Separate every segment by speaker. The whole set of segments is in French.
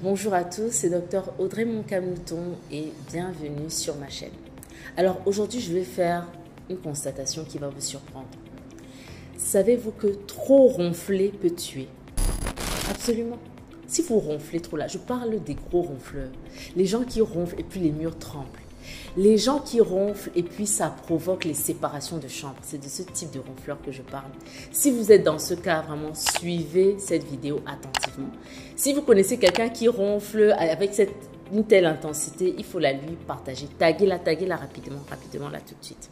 Speaker 1: Bonjour à tous, c'est Dr Audrey Moncamouton et bienvenue sur ma chaîne. Alors aujourd'hui, je vais faire une constatation qui va vous surprendre. Savez-vous que trop ronfler peut tuer? Absolument. Si vous ronflez trop là, je parle des gros ronfleurs. Les gens qui ronflent et puis les murs tremblent. Les gens qui ronflent et puis ça provoque les séparations de chambres. C'est de ce type de ronfleur que je parle. Si vous êtes dans ce cas, vraiment, suivez cette vidéo attentivement. Si vous connaissez quelqu'un qui ronfle avec une telle intensité, il faut la lui partager. Taguez-la rapidement là tout de suite.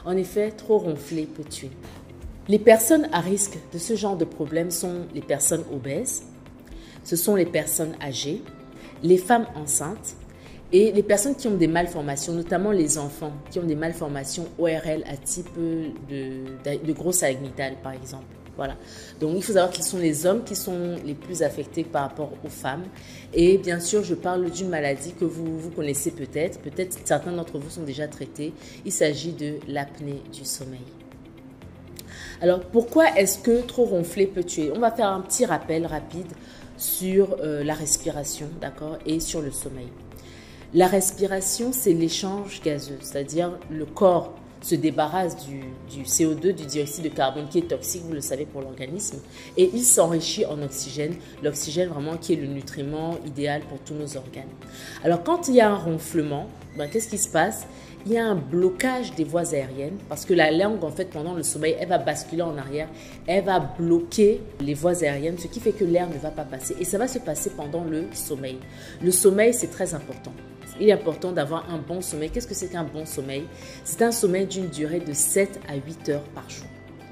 Speaker 1: En effet, trop ronfler peut tuer. Les personnes à risque de ce genre de problème sont les personnes obèses, ce sont les personnes âgées, les femmes enceintes et les personnes qui ont des malformations, notamment les enfants qui ont des malformations ORL à type de grosse amygdale par exemple. Voilà. Donc il faut savoir qu'ils sont les hommes qui sont les plus affectés par rapport aux femmes. Et bien sûr, je parle d'une maladie que vous connaissez peut-être certains d'entre vous sont déjà traités. Il s'agit de l'apnée du sommeil. Alors, pourquoi est-ce que trop ronfler peut tuer? On va faire un petit rappel rapide sur la respiration, d'accord, et sur le sommeil. La respiration, c'est l'échange gazeux, c'est-à-dire le corps se débarrasse du CO2, du dioxyde de carbone qui est toxique, vous le savez, pour l'organisme, et il s'enrichit en oxygène, l'oxygène vraiment qui est le nutriment idéal pour tous nos organes. Alors, quand il y a un ronflement, qu'est-ce qui se passe? Il y a un blocage des voies aériennes parce que la langue, en fait, pendant le sommeil, elle va basculer en arrière, elle va bloquer les voies aériennes, ce qui fait que l'air ne va pas passer. Et ça va se passer pendant le sommeil. Le sommeil, c'est très important. Il est important d'avoir un bon sommeil. Qu'est-ce que c'est qu'un bon sommeil? C'est un sommeil d'une durée de 7 à 8 heures par jour.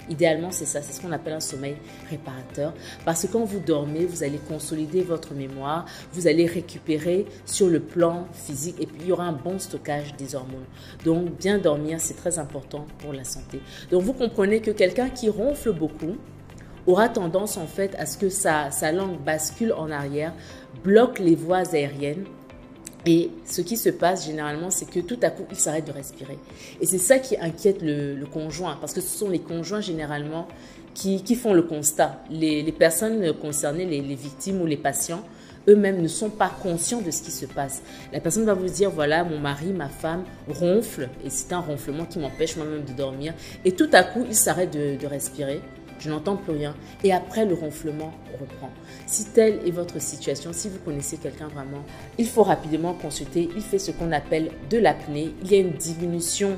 Speaker 1: Idéalement, c'est ça, c'est ce qu'on appelle un sommeil réparateur. Parce que quand vous dormez, vous allez consolider votre mémoire, vous allez récupérer sur le plan physique et puis il y aura un bon stockage des hormones. Donc, bien dormir, c'est très important pour la santé. Donc, vous comprenez que quelqu'un qui ronfle beaucoup aura tendance en fait à ce que sa langue bascule en arrière, bloque les voies aériennes. Et ce qui se passe généralement, c'est que tout à coup, il s'arrête de respirer. Et c'est ça qui inquiète le conjoint, parce que ce sont les conjoints généralement qui font le constat. Les personnes concernées, les victimes ou les patients, eux-mêmes ne sont pas conscients de ce qui se passe. La personne va vous dire, voilà, mon mari, ma femme ronfle, et c'est un ronflement qui m'empêche moi-même de dormir. Et tout à coup, il s'arrête de respirer. Je n'entends plus rien. Et après, le ronflement reprend. Si telle est votre situation, si vous connaissez quelqu'un vraiment, il faut rapidement consulter. Il fait ce qu'on appelle de l'apnée. Il y a une diminution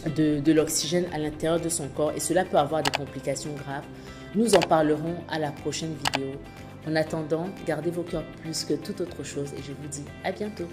Speaker 1: de l'oxygène à l'intérieur de son corps et cela peut avoir des complications graves. Nous en parlerons à la prochaine vidéo. En attendant, gardez vos cœurs plus que toute autre chose et je vous dis à bientôt.